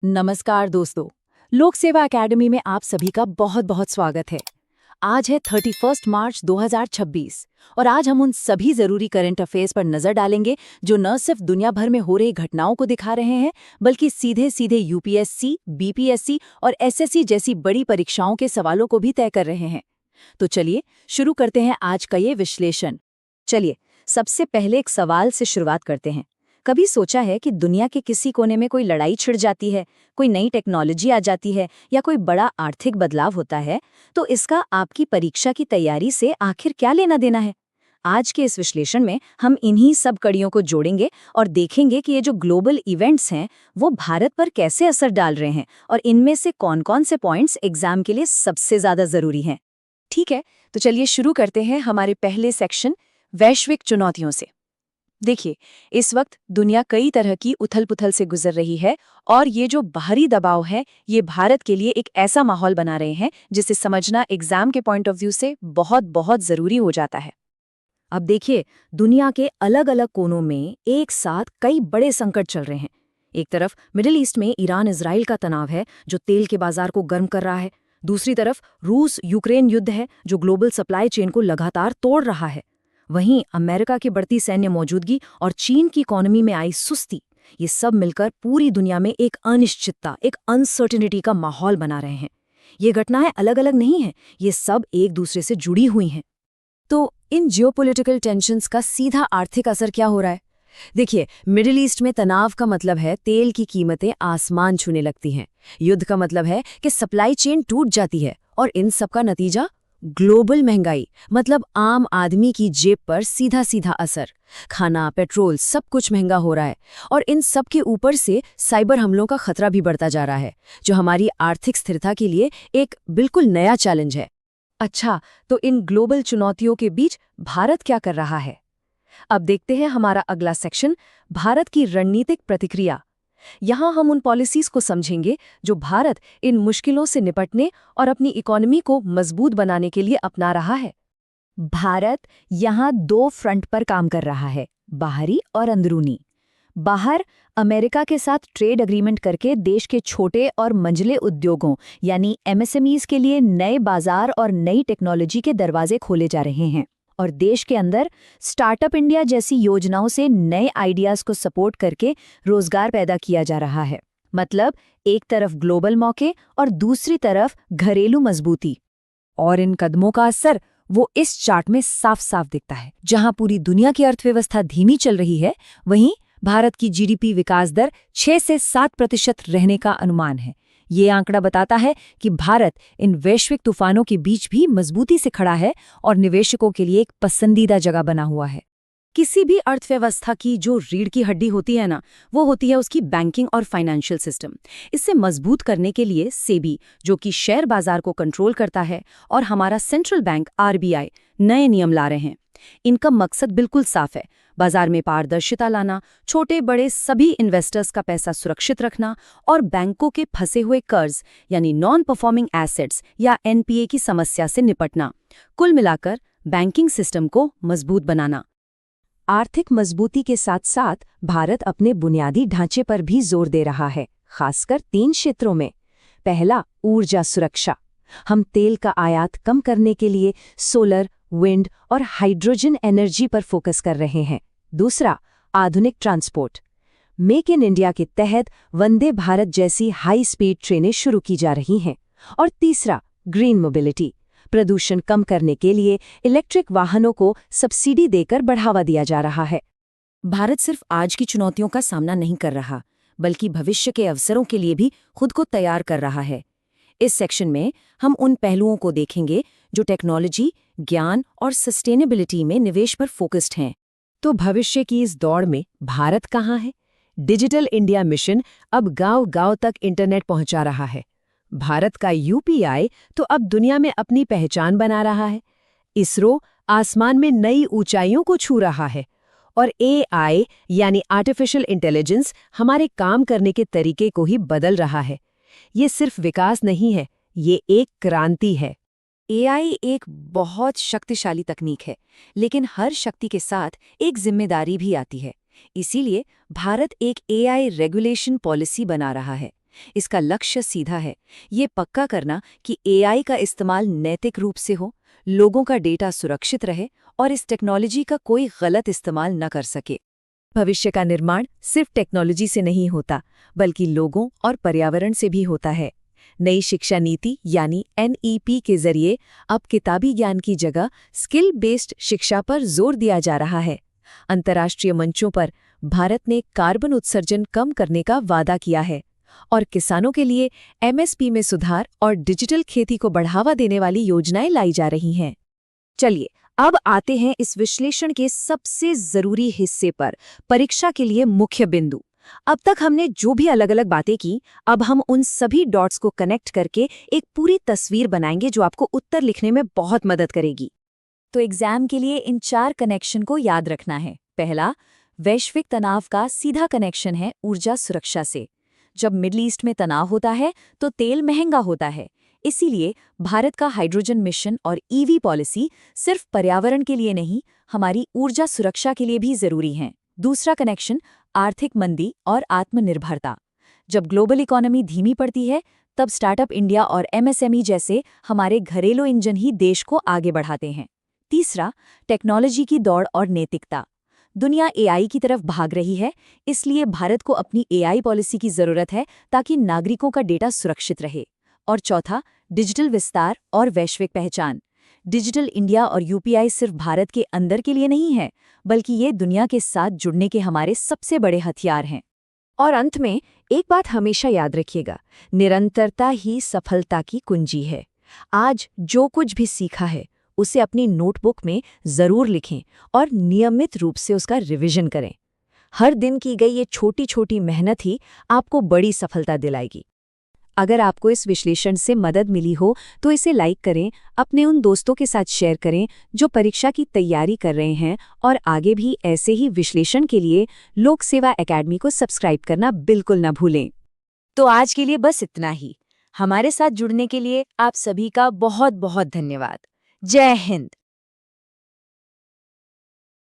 नमस्कार दोस्तों। लोक सेवा एकेडमी में आप सभी का बहुत बहुत स्वागत है। आज है 31 मार्च 2026 और आज हम उन सभी जरूरी करंट अफेयर्स पर नजर डालेंगे जो न सिर्फ दुनिया भर में हो रही घटनाओं को दिखा रहे हैं बल्कि सीधे सीधे यूपीएससी, बीपीएससी और एसएससी जैसी बड़ी परीक्षाओं के सवालों को भी तय कर रहे हैं। तो चलिए शुरू करते हैं आज का ये विश्लेषण। चलिए सबसे पहले एक सवाल से शुरुआत करते हैं। कभी सोचा है कि दुनिया के किसी कोने में कोई लड़ाई छिड़ जाती है, कोई नई टेक्नोलॉजी आ जाती है या कोई बड़ा आर्थिक बदलाव होता है, तो इसका आपकी परीक्षा की तैयारी से आखिर क्या लेना देना है? आज के इस विश्लेषण में हम इन्हीं सब कड़ियों को जोड़ेंगे और देखेंगे कि ये जो ग्लोबल इवेंट्स हैं वो भारत पर कैसे असर डाल रहे हैं और इनमें से कौन-कौन से पॉइंट्स एग्जाम के लिए सबसे ज्यादा जरूरी हैं। ठीक है, तो चलिए शुरू करते हैं हमारे पहले सेक्शन, वैश्विक चुनौतियों से। देखिए, इस वक्त दुनिया कई तरह की उथल-पुथल से गुजर रही है और ये जो बाहरी दबाव है, ये भारत के लिए एक ऐसा माहौल बना रहे हैं जिसे समझना एग्जाम के पॉइंट ऑफ व्यू से बहुत बहुत जरूरी हो जाता है। अब देखिए, दुनिया के अलग-अलग कोनों में एक साथ कई बड़े संकट चल रहे हैं। एक तरफ मिडिल ईस्ट में ईरान-इजराइल का तनाव है जो तेल के बाजार को गर्म कर रहा है। दूसरी तरफ रूस-यूक्रेन युद्ध है जो ग्लोबल सप्लाई चेन को लगातार तोड़ रहा है। वहीं अमेरिका की बढ़ती सैन्य मौजूदगी और चीन की इकोनॉमी में आई सुस्ती, ये सब मिलकर पूरी दुनिया में एक अनिश्चितता, एक अनसर्टेनिटी का माहौल बना रहे हैं। ये घटनाएं अलग-अलग नहीं हैं, ये सब एक दूसरे से जुड़ी हुई हैं। तो इन जियोपॉलिटिकल टेंशन्स का सीधा आर्थिक असर क्या हो रहा है? देखिए, मिडिल ईस्ट में तनाव का मतलब है तेल की कीमतें आसमान छूने लगती हैं। युद्ध का मतलब है कि सप्लाई चेन टूट जाती है और इन सब का नतीजा ग्लोबल महंगाई, मतलब आम आदमी की जेब पर सीधा सीधा असर। खाना, पेट्रोल सब कुछ महंगा हो रहा है और इन सब के ऊपर से साइबर हमलों का खतरा भी बढ़ता जा रहा है जो हमारी आर्थिक स्थिरता के लिए एक बिल्कुल नया चैलेंज है। अच्छा, तो इन ग्लोबल चुनौतियों के बीच भारत क्या कर रहा है? अब देखते हैं हमारा अगला सेक्शन, भारत की रणनीतिक प्रतिक्रिया। यहाँ हम उन पॉलिसीज को समझेंगे जो भारत इन मुश्किलों से निपटने और अपनी इकोनॉमी को मजबूत बनाने के लिए अपना रहा है। भारत यहाँ दो फ्रंट पर काम कर रहा है, बाहरी और अंदरूनी। बाहर अमेरिका के साथ ट्रेड एग्रीमेंट करके देश के छोटे और मंझले उद्योगों यानी एमएसएमईज के लिए नए बाजार और नई टेक्नोलॉजी के दरवाजे खोले जा रहे हैं। और देश के अंदर स्टार्टअप इंडिया जैसी योजनाओं से नए आइडियाज को सपोर्ट करके रोजगार पैदा किया जा रहा है। मतलब एक तरफ ग्लोबल मौके और दूसरी तरफ घरेलू मजबूती। और इन कदमों का असर वो इस चार्ट में साफ साफ दिखता है। जहां पूरी दुनिया की अर्थव्यवस्था धीमी चल रही है, वहीं भारत की जीडीपी विकास दर 6 से 7% रहने का अनुमान है। ये आंकड़ा बताता है कि भारत इन वैश्विक तूफानों के बीच भी मजबूती से खड़ा है और निवेशकों के लिए एक पसंदीदा जगह बना हुआ है। किसी भी अर्थव्यवस्था की जो रीढ़ की हड्डी होती है ना, वो होती है उसकी बैंकिंग और फाइनेंशियल सिस्टम। इसे मजबूत करने के लिए सेबी, जो कि शेयर बाजार को कंट्रोल करता है, और हमारा सेंट्रल बैंक आरबीआई नए नियम ला रहे हैं। इनका मकसद बिल्कुल साफ है, बाजार में पारदर्शिता लाना, छोटे बड़े सभी इन्वेस्टर्स का पैसा सुरक्षित रखना और बैंकों के फंसे हुए कर्ज यानी नॉन परफॉर्मिंग एसेट्स या एनपीए की समस्या से निपटना। कुल मिलाकर बैंकिंग सिस्टम को मजबूत बनाना। आर्थिक मजबूती के साथ साथ भारत अपने बुनियादी ढांचे पर भी जोर दे रहा है, खासकर 3 क्षेत्रों में। पहला, ऊर्जा सुरक्षा। हम तेल का आयात कम करने के लिए सोलर, विंड और हाइड्रोजन एनर्जी पर फोकस कर रहे हैं। दूसरा, आधुनिक ट्रांसपोर्ट। मेक इन इंडिया के तहत वंदे भारत जैसी हाई स्पीड ट्रेनें शुरू की जा रही हैं। और तीसरा, ग्रीन मोबिलिटी। प्रदूषण कम करने के लिए इलेक्ट्रिक वाहनों को सब्सिडी देकर बढ़ावा दिया जा रहा है। भारत सिर्फ आज की चुनौतियों का सामना नहीं कर रहा, बल्कि भविष्य के अवसरों के लिए भी खुद को तैयार कर रहा है। इस सेक्शन में हम उन पहलुओं को देखेंगे जो टेक्नोलॉजी, ज्ञान और सस्टेनेबिलिटी में निवेश पर फोकस्ड हैं। तो भविष्य की इस दौड़ में भारत कहाँ है? डिजिटल इंडिया मिशन अब गांव-गांव तक इंटरनेट पहुंचा रहा है। भारत का यूपीआई तो अब दुनिया में अपनी पहचान बना रहा है। इसरो आसमान में नई ऊंचाइयों को छू रहा है और एआई यानी आर्टिफिशियल इंटेलिजेंस हमारे काम करने के तरीके को ही बदल रहा है। ये सिर्फ विकास नहीं है, ये एक क्रांति है। एआई एक बहुत शक्तिशाली तकनीक है, लेकिन हर शक्ति के साथ एक जिम्मेदारी भी आती है। इसीलिए भारत एक एआई रेगुलेशन पॉलिसी बना रहा है। इसका लक्ष्य सीधा है, ये पक्का करना कि एआई का इस्तेमाल नैतिक रूप से हो, लोगों का डेटा सुरक्षित रहे और इस टेक्नोलॉजी का कोई गलत इस्तेमाल न कर सके। भविष्य का निर्माण सिर्फ टेक्नोलॉजी से नहीं होता, बल्कि लोगों और पर्यावरण से भी होता है। नई शिक्षा नीति यानी NEP के जरिए अब किताबी ज्ञान की जगह स्किल बेस्ड शिक्षा पर जोर दिया जा रहा है। अंतर्राष्ट्रीय मंचों पर भारत ने कार्बन उत्सर्जन कम करने का वादा किया है और किसानों के लिए MSP में सुधार और डिजिटल खेती को बढ़ावा देने वाली योजनाएं लाई जा रही हैं। चलिए अब आते हैं इस विश्लेषण के सबसे जरूरी हिस्से पर, परीक्षा के लिए मुख्य बिंदु। अब तक हमने जो भी अलग अलग बातें की, अब हम उन सभी डॉट्स को कनेक्ट करके एक पूरी तस्वीर बनाएंगे जो आपको उत्तर लिखने में बहुत मदद करेगी। तो एग्जाम के लिए इन 4 कनेक्शन को याद रखना है। पहला, वैश्विक तनाव का सीधा कनेक्शन है ऊर्जा सुरक्षा से। जब मिडल ईस्ट में तनाव होता है तो तेल महंगा होता है, इसीलिए भारत का हाइड्रोजन मिशन और EV पॉलिसी सिर्फ पर्यावरण के लिए नहीं, हमारी ऊर्जा सुरक्षा के लिए भी जरूरी हैं। दूसरा कनेक्शन, आर्थिक मंदी और आत्मनिर्भरता। जब ग्लोबल इकोनॉमी धीमी पड़ती है, तब स्टार्टअप इंडिया और MSME जैसे हमारे घरेलू इंजन ही देश को आगे बढ़ाते हैं। तीसरा, टेक्नोलॉजी की दौड़ और नैतिकता। दुनिया AI की तरफ भाग रही है, इसलिए भारत को अपनी AI पॉलिसी की जरूरत है ताकि नागरिकों का डेटा सुरक्षित रहे। और चौथा, डिजिटल विस्तार और वैश्विक पहचान। डिजिटल इंडिया और UPI सिर्फ भारत के अंदर के लिए नहीं है, बल्कि ये दुनिया के साथ जुड़ने के हमारे सबसे बड़े हथियार हैं। और अंत में एक बात हमेशा याद रखिएगा, निरंतरता ही सफलता की कुंजी है। आज जो कुछ भी सीखा है उसे अपनी नोटबुक में जरूर लिखें और नियमित रूप से उसका रिवीजन करें। हर दिन की गई ये छोटी छोटी मेहनत ही आपको बड़ी सफलता दिलाएगी। अगर आपको इस विश्लेषण से मदद मिली हो तो इसे लाइक करें, अपने उन दोस्तों के साथ शेयर करें जो परीक्षा की तैयारी कर रहे हैं, और आगे भी ऐसे ही विश्लेषण के लिए लोक सेवा एकेडमी को सब्सक्राइब करना बिल्कुल न भूलें। तो आज के लिए बस इतना ही। हमारे साथ जुड़ने के लिए आप सभी का बहुत बहुत धन्यवाद। जय हिंद।